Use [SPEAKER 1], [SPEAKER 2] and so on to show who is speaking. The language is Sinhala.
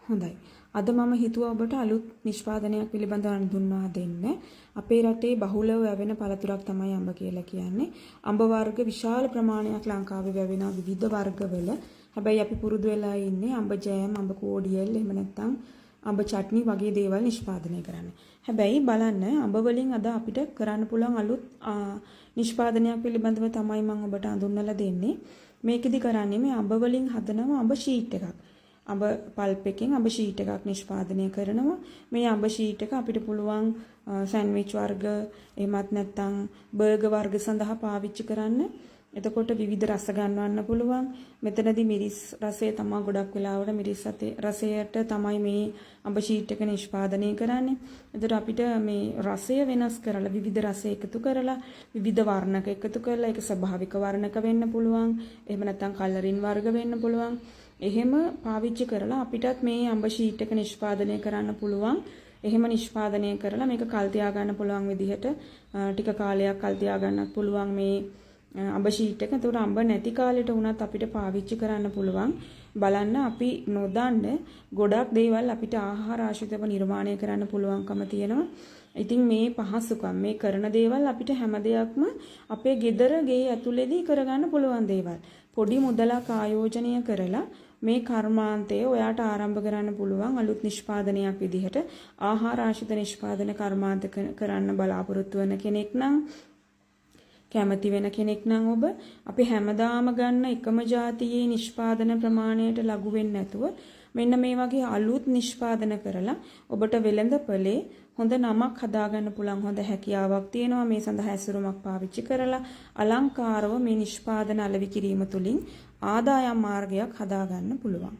[SPEAKER 1] හොඳයි. අද මම හිතුවා ඔබට අලුත් නිෂ්පාදනයක් පිළිබඳව හඳුන්වා දෙන්න. අපේ රටේ බහුලව වැවෙන පළතුරක් තමයි අඹ කියලා කියන්නේ. අඹ වර්ග විශාල ප්‍රමාණයක් ලංකාවේ වැවෙනවා විවිධ වර්ගවල. හැබැයි අපි පුරුදු වෙලා ඉන්නේ අඹ ජෑම්, අඹ කෝඩියල්, එහෙම නැත්නම් අඹ චට්නි වගේ දේවල් නිෂ්පාදනය කරන්න. හැබැයි බලන්න අඹ වලින් අද අපිට කරන්න පුළුවන් අලුත් නිෂ්පාදනයක් පිළිබඳව තමයි මම ඔබට හඳුන්වලා දෙන්නේ. මේකෙදි කරන්නේ මේ අඹ වලින් හදනවා අඹ ෂීට් එකක්. අඹ පල්ප් එකෙන් අඹ ෂීට් එකක් නිෂ්පාදනය කරනවා. මේ අඹ ෂීට් එක අපිට පුළුවන් සෑන්ඩ්විච් වර්ග එහෙමත් නැත්නම් බර්ගර් වර්ග සඳහා පාවිච්චි කරන්න. එතකොට විවිධ රස ගන්නවන්න පුළුවන්. මෙතනදී මිරිස් රසය තමයි ගොඩක් වෙලාවට මිරිස් රසයට තමයි මේ අඹ ෂීට් එක නිෂ්පාදනය කරන්නේ. එතකොට අපිට මේ රසය වෙනස් කරලා විවිධ රස එකතු කරලා විවිධ වර්ණක එකතු කරලා ඒක ස්වභාවික වර්ණක වෙන්න පුළුවන්. එහෙම නැත්නම් කලරින් වර්ග වෙන්න පුළුවන්. එහෙම පාවිච්චි කරලා අපිටත් මේ අඹ ෂීට් එක නිෂ්පාදනය කරන්න පුළුවන්. එහෙම නිෂ්පාදනය කරලා මේක කල් තියා ගන්න පුළුවන් විදිහට ටික කාලයක් කල් තියා ගන්නත් පුළුවන් මේ අඹ ෂීට් එක. ඒකට අඹ නැති කාලෙට වුණත් අපිට පාවිච්චි කරන්න පුළුවන්. බලන්න අපි නොදන්න ගොඩක් දේවල් අපිට ආහාර ආශ්‍රිතව නිර්මාණය කරන්න පුළුවන්කම තියෙනවා. ඉතින් මේ පහසුකම් මේ කරන දේවල් අපිට හැම දෙයක්ම අපේ ගෙදර ගේ ඇතුලේදී කරගන්න පුළුවන් දේවල්. පොඩි මුදලක් ආයෝජනය කරලා මේ කර්මාන්තය ඔයාට ආරම්භ කරන්න පුළුවන් අලුත් නිෂ්පාදනයක් විදිහට. ආහාර ආශ්‍රිත නිෂ්පාදන කර්මාන්ත කරන්න බලාපොරොත්තු වෙන කෙනෙක් නම් කැමති වෙන කෙනෙක් නම් ඔබ අපි හැමදාම ගන්න එකම જાතියේ නිෂ්පාදන ප්‍රමාණයට ලඝු වෙන්නේ නැතුව මෙන්න මේ වගේ අලුත් නිෂ්පාදන කරලා ඔබට වෙළඳපොලේ හොඳ නමක් හදාගන්න පුළුවන් හොඳ හැකියාවක් තියෙනවා. මේ සඳහා ඇසුරුමක් පාවිච්චි කරලා අලංකාරව මේ නිෂ්පාදන අලෙවි කිරීම තුළින් ආදායම් මාර්ගයක් හදාගන්න පුළුවන්.